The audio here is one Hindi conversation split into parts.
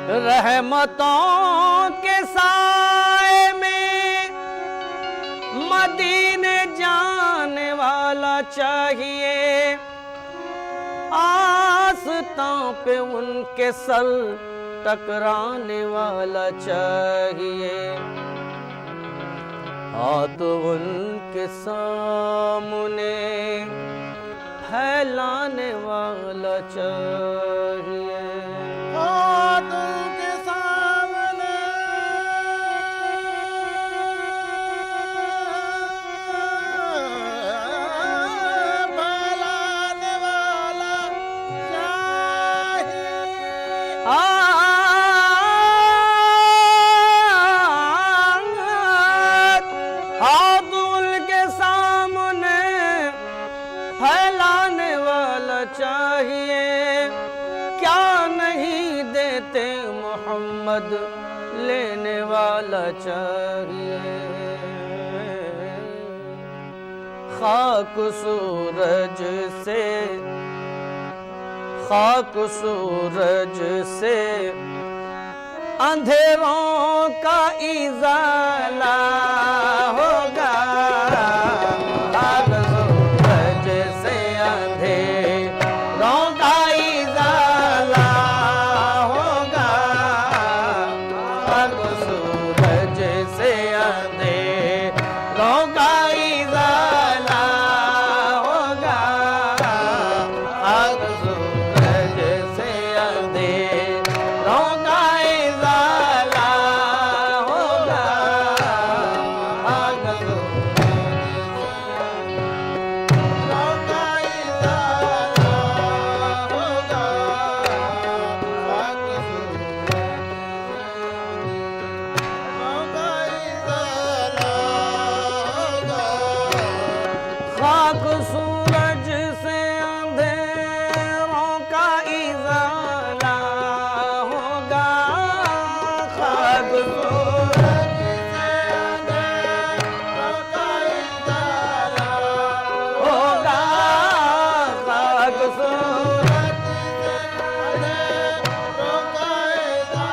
रहमतों के साए में मदीने जाने वाला चाहिए, आस्तां पे उनके सर टकराने वाला चाहिए, हाथ उनके सामने फैलाने वाला चाहिए, हाथ उनके सामने फैलाने वाला चाहिए। हाथ उनके सामने फैलाने वाला चाहिए, क्या नहीं देते मोहम्मद लेने वाला चाहिए, खाक सूरज से अंधेरों का इजाला होगा, खाक सूरज से अंधेरों का इजाला होगा, खाक सूरज से अंधेरों का इजाला होगा, खाक सूरज से अंधेरों का इजाला होगा, खाक खाक सूरज से अंधेरों का इजाला होगा, खाक सूरज से अंधेरों का इजाला होगा, खाक सूरज से अंधेरों का इजाला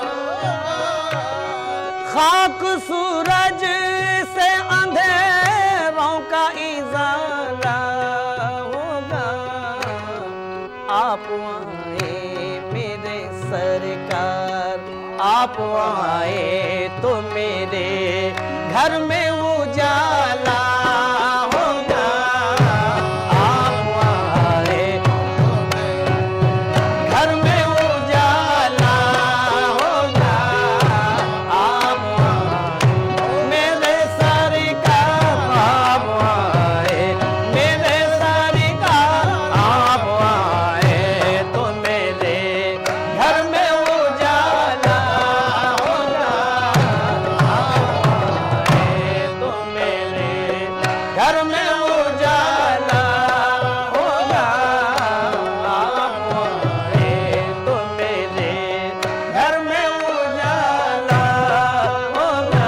होगा, खाक सूरज से अंधेरों का इजाला होगा, आप आए मेरे सरकार, आप आए तो मेरे घर में उजाला होगा, आप आए घर में उजाला होगा, आप आए मेरे सरकार, आप आए मेरे सरकार, आप आए तो मेरे घर में उजाला होगा, आप आए तो मेरे घर में उजाला होगा, आप आए तो मेरे घर में उजाला होगा।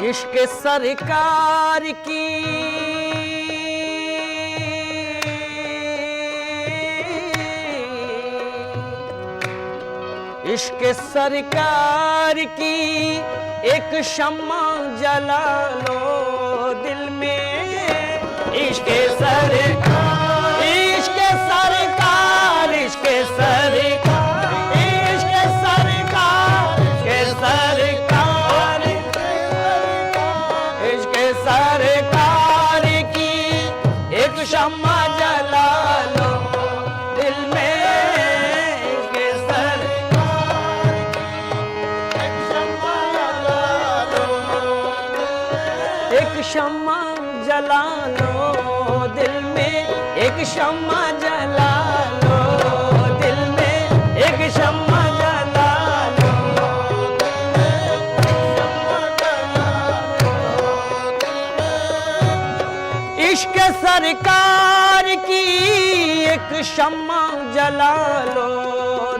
इश्क सरकार की इश्क सरकार की एक शम्मा जला लो दिल में, इश्क सरकार, इश्क सरकार, इश्क सरकार, इश्क सरकार, इश्क सरकार, इश्क सरकार की एक शम्मा जला लो दिल में, इश्क सरकार की एक शम्मा जला लो, एक शम्मा जला लो दिल में, एक शम्मा जला लो दिल में, एक शम्मा जला लो इश्क सरकार की एक शम्मा जला लो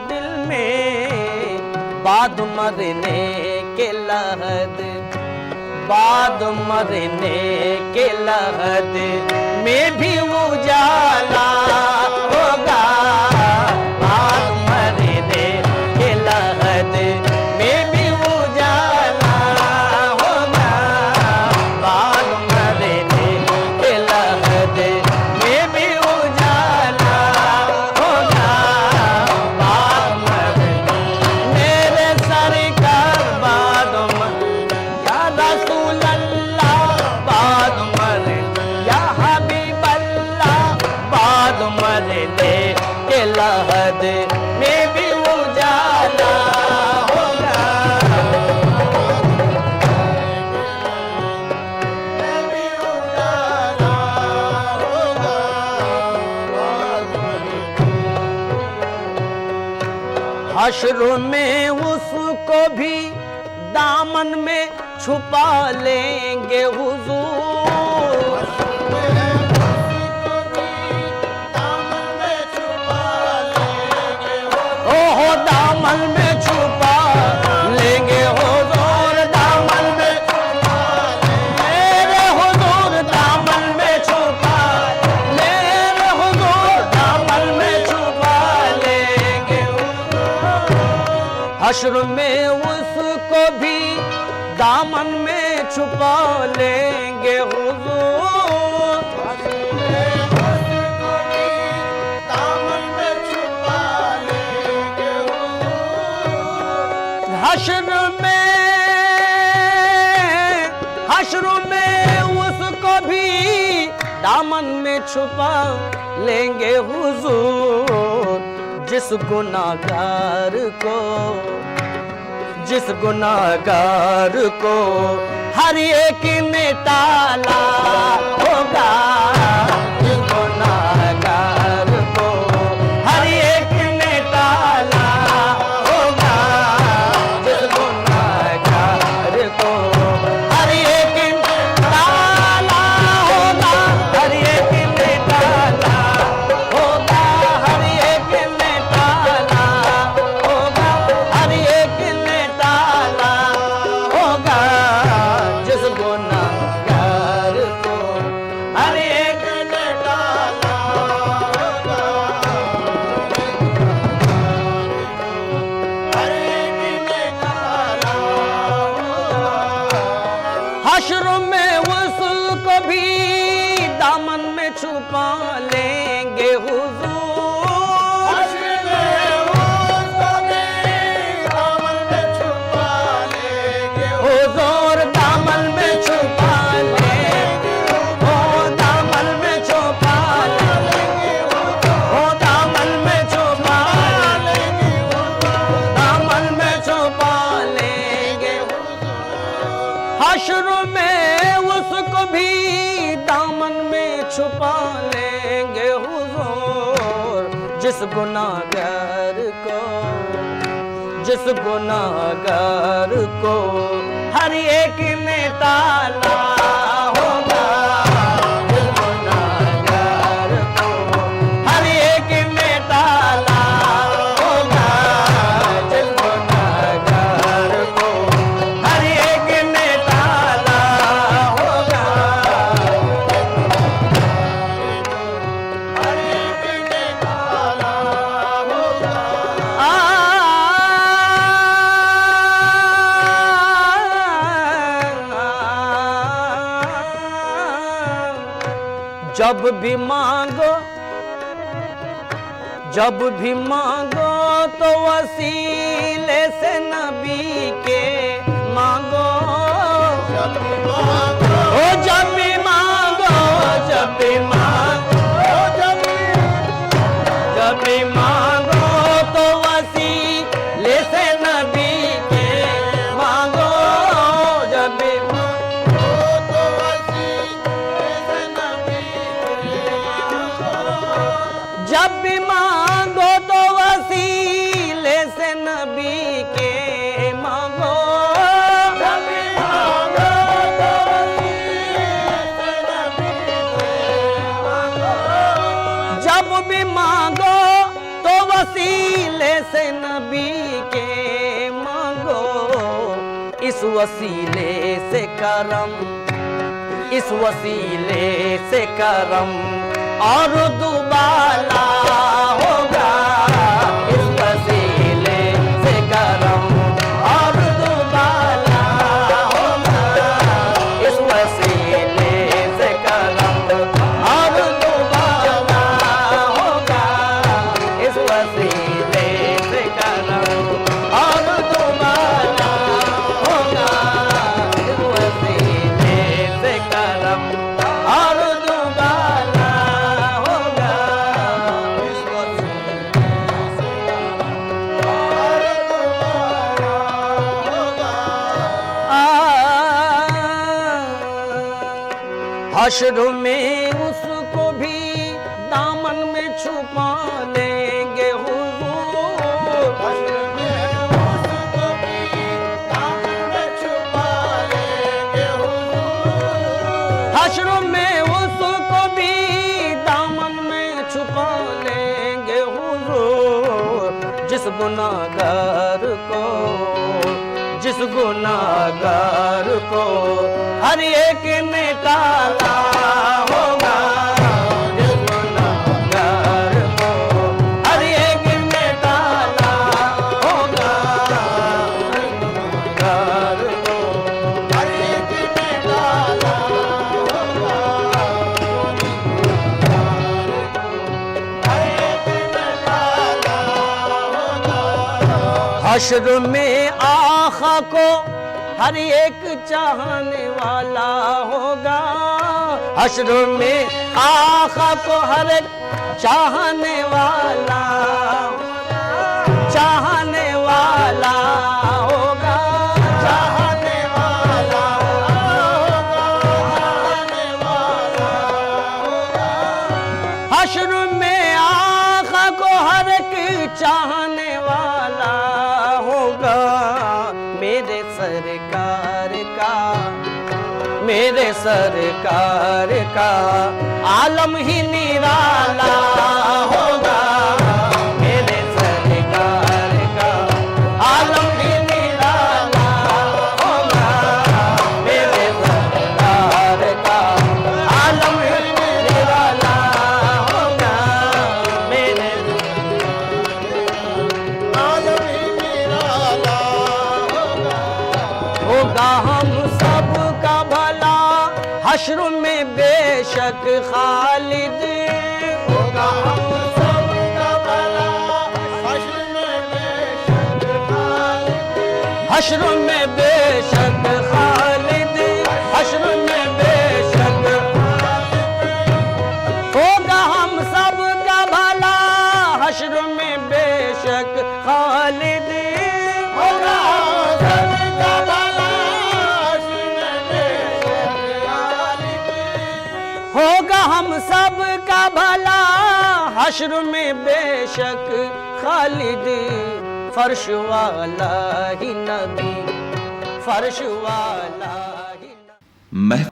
दिल में, बाद मरने के लहद बाद मरने के लहद में भी उजाला होगा, बाद मरने के लहद में भी उजाला होगा, बाद मरने के लहद में भी उजाला होगा, बाद मरने मेरे सरकार बाद या रसूल अल्लाह बाद मरने या हबीब अल्लाह बाद मरने के लहद में भी उजाला होगा। हश्र में उसको भी दामन में छुपा लेंगे हुजूर, ओहो दामन में छुपा लेंगे हुजूर, दामन में मेरे हुजूर दामन में छुपा, मेरे हुजूर दामन में छुपा लेंगे हुजूर। हश्र में उसको भी दामन में छुपा लेंगे हुजूर, हश्र में उसको भी दामन में छुपा लेंगे हुजूर। जिस गुनाहगार को, जिस गुनाहगार को हर एक ने टाला होगा, जिस गुनाहगार को हर एक ने टाला होगा, जिस गुनाहगार को हर एक ने टाला होगा, हर एक ने टाला होगा, हर एक ने टाला होगा, हर एक ने टाला होगा, जिस गुनाहगार को हर एक ने टाला होगा, हर एक ने टाला होगा। हश्र में उसको भी दामन में छुपा लेंगे हुजूर, हुजूर दामन में छुपा लेंगे, ओ दामन में छुपा लेंगे, ओ दामन में छुपा लेंगे, दामन में छुपा लेंगे। हश्र में उसको भी दामन में छुपा लेंगे हुजूर। जिस गुनाहगार को, जिस गुनाहगार को हर एक ने टाला होगा, जिस गुनाहगार को हर एक ने टाला होगा, जिस गुनाहगार को हर एक ने टाला होगा, हर एक ने टाला होगा। जब भी मांगो, जब भी मांगो तो वसीले से नबी के मांगो, ओ जब भी मांगो, जब भी मांगो, जब भी मांगो तो वसीले से नबी के मांगो, जब भी मांगो तो वसीले से नबी के मांगो, जब भी मांगो तो वसीले से नबी के मांगो, जब भी मांगो तो वसीले से नबी के मांगो, जब भी मांगो तो वसीले से नबी के मांगो। इस इस वसीले से करम, इस वसीले से करम और दुबाला होगा। इस वसीले से करम और दुबाला होगा। इस वसीले से करम और दुबाला होगा। इस वसीले से करम और दुबाला होगा। इस वसीले से करम और दुबाला होगा। इस वसीले से हश्र में उसको भी दामन में छुपा लेंगे हुजूर। हश्र में उसको भी दामन में छुपा लेंगे हुजूर। हश्र में उसको भी दामन में छुपा लेंगे हुजूर। जिस गुनाहगार को, जिस गुनाहगार को हर एक ने टाला होगा। जिस गुनाहगार को हर एक ने टाला होगा। गुनाहगार को हर एक ने डाला होगा। हर एक ने डाला होगा। हश्र में आखा को हर एक चाहने वाला होगा। हश्र में आखा को हर एक चाहने वाला, चाहने वाला होगा। चाहने वाला होगा। चाहने वाला होगा। हश्र में आखा को हर एक चाहने वाला होगा। मेरे सरकार का, मेरे सरकार का आलम ही निराला होगा। मेरे सरकार का आलम ही निराला होगा। मेरे सरकार का आलम ही निराला होगा। मेरे आलम ही निराला होगा। होगा हम सब का भला हश्र में बेशक खालिद। होगा हम सब का भला हश्र में बेशक खालिद। हश्र में बेशक खालिद। हश्र में बेशक होगा हम सब का भला हश्र में बेशक खालिद। होगा सब का भला हश्र में बेशक खालिद। होगा हम सब का भला हश्र में बेशक खालिद। फर्श वाला ही नबी, फर्श वाला ही नबी। मह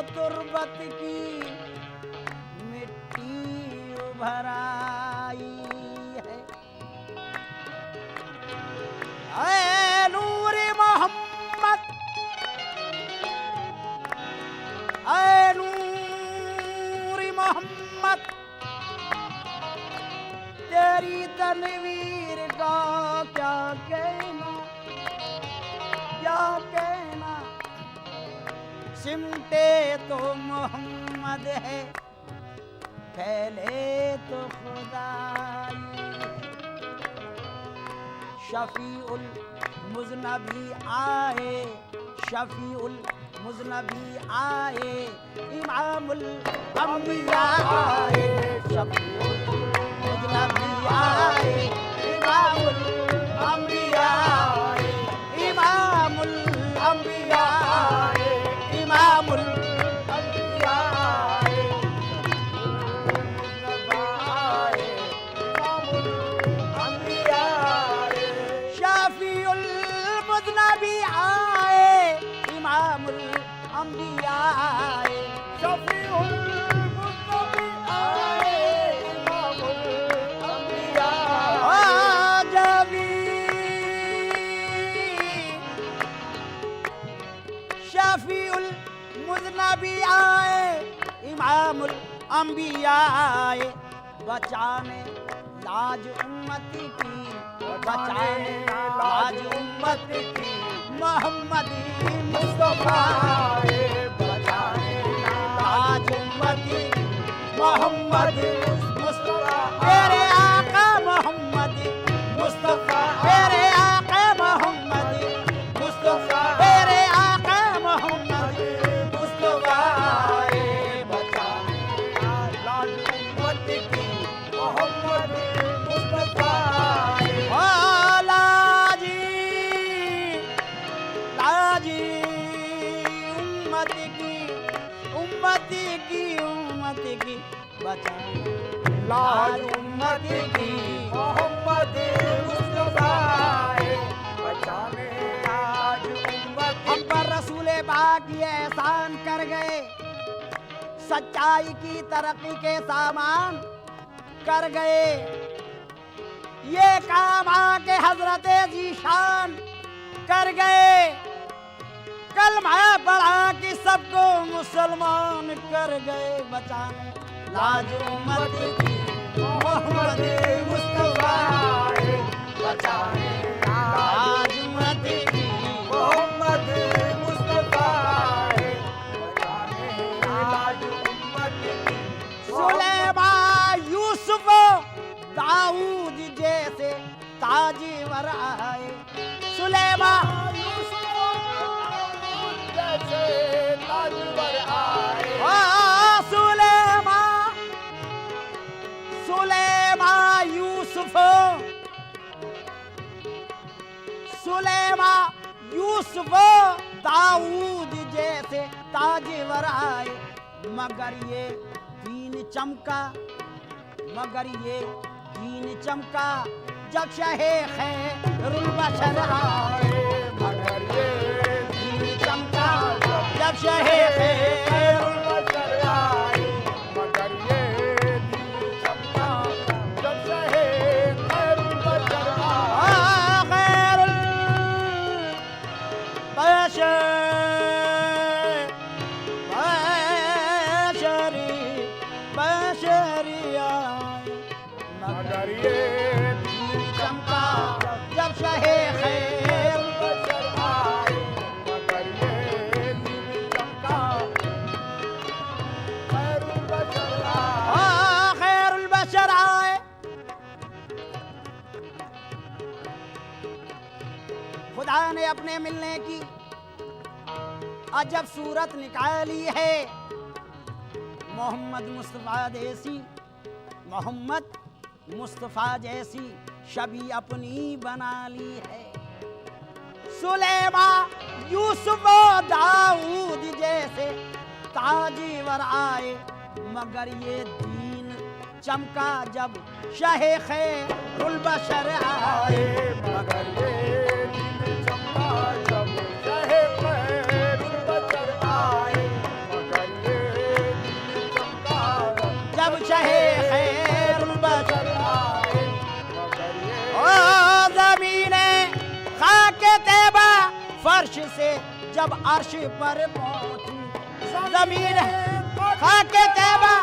तुरबत की मिट्टी उभर आई है। ऐ नूर मोहम्मद, ऐ नूर मोहम्मद, तेरी तनवीर का क्या कहना, क्या कहना। सिमटे तो मोहम्मद है, फैले तो खुदाई। शफीउल मुज़नबी आए, शफीउल मुज़नबी आए, इमामुल अंबिया आए। शफीउल मुज़नबी आए, इमामुल अंबिया आए, इमामुल अंबिया आए, इमामुल अंबिया आए, इमामुल अंबिया आए। शफीउल मुज़नबी आए, इमामुल अंबिया आए। शफीउल मुज़नबी आए, इमामुल अंबिया आए। शफीउल मुज़नबी आए, इमामुल अंबिया आए। बचाने लाज उम्मत की, बचाने लाज उम्मत की, मोहम्मदी मुस्तफा आए। बचाने लाज उम्मत की, मोहम्मद मुस्तफा। तेरे आका मोहम्मद मुस्तफा, तेरे आका मोहम्मद मुस्तफा, तेरे आका मोहम्मद मुस्तफा आए। बचाने लाज उम्मत की, मोहम्मद मुस्तफा आए। ओ लाजी, लाजी उम्मत की, उम्मत की, उम्मत की। बचाने लाज उम्मत की, मोहम्मद मुस्तफा आए। बचाने लाज उम्मत। हम पर रसूले पाक ये एहसान कर गए, सच्चाई की तरक्की के सामान कर गए। ये काम आके हजरत जीशान कर गए। कलमा पढ़ा कि सबको मुसलमान कर गए। बचाने लाज उम्मत की, मोहम्मद मुस्तफा आए। बचाने लाज उम्मत की, मोहम्मद मुस्तफा आए। बचाने लाज उम्मत की। सुलेमान यूसुफ दाऊद जैसे ताजवर आए। सुलेमान यूसुफ दाऊद जैसे ताजवर आए। सुलेमान, सुलेमान यूसुफ, सुलेमान यूसुफ दाऊद जैसे ताजवर आए। मगर ये दीन चमका, मगर ये दीन चमका जब शहे खैरुल बशर आए। मगर ये दीन चमका जब शहे खैरुल बशर आए। मगर ये दीन चमका जब शहे खैरुल बशर आए। खैरुल बशर, बशरी आए। मगर ये दीन चमका जब शहे खैरुल बशर आए। मगर ये दीन चमका खैरुल बशर आए। खैरुल बशर आए। खुदा ने अपने मिलने की अजब सूरत निकाली है। मोहम्मद मुस्तफ़ा जैसी, मोहम्मद मुस्तफ़ा जैसी छवि अपनी बना ली है। सुलेमान यूसुफ दाऊद जैसे ताजवर आए। मगर ये दीन चमका जब शहे खैरुल बशर आए। मगर ये दीन चमका जब शहे खैरुल बशर आए। मगर फर्श से जब अर्श पर पहुंची, जमीन खाके तैबा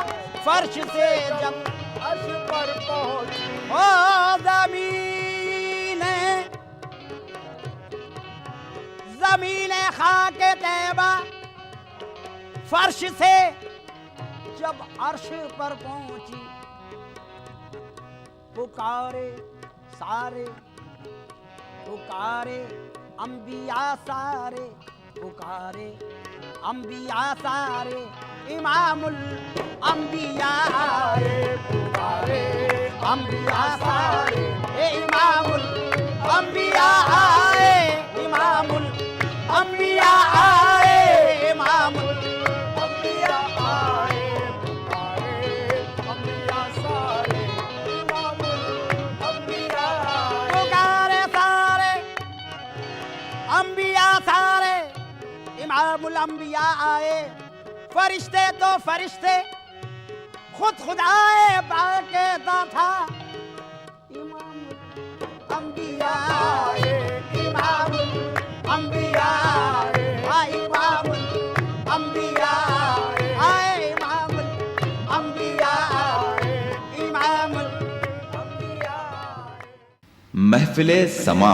फर्श से जब अर्श पर पहुंची, ओ ज़मीन खाके तैबा फर्श से जब अर्श पर पहुंची, पुकारे सारे, पुकारे अंबिया सारे, पुकारे अंबिया सारे, इमामुल अंबिया आए, पुकारे अंबिया सारे, इमामुल अंबिया आए, इमामुल अंबिया आए, इमामुल अंबिया आए, पुकारे अंबिया सारे, इमामुल अंबिया आए, पुकारे सारे अंबिया सारे, इमामुल अंबिया आए। फरिश्ते तो फरिश्ते खुद खुदाए बाक़ायदा था, इमामुल अंबिया आए, इमामुल अंबिया आए, इमामुल अंबिया आए, इमामुल अंबिया आए, इमामुल अंबिया। महफिले समा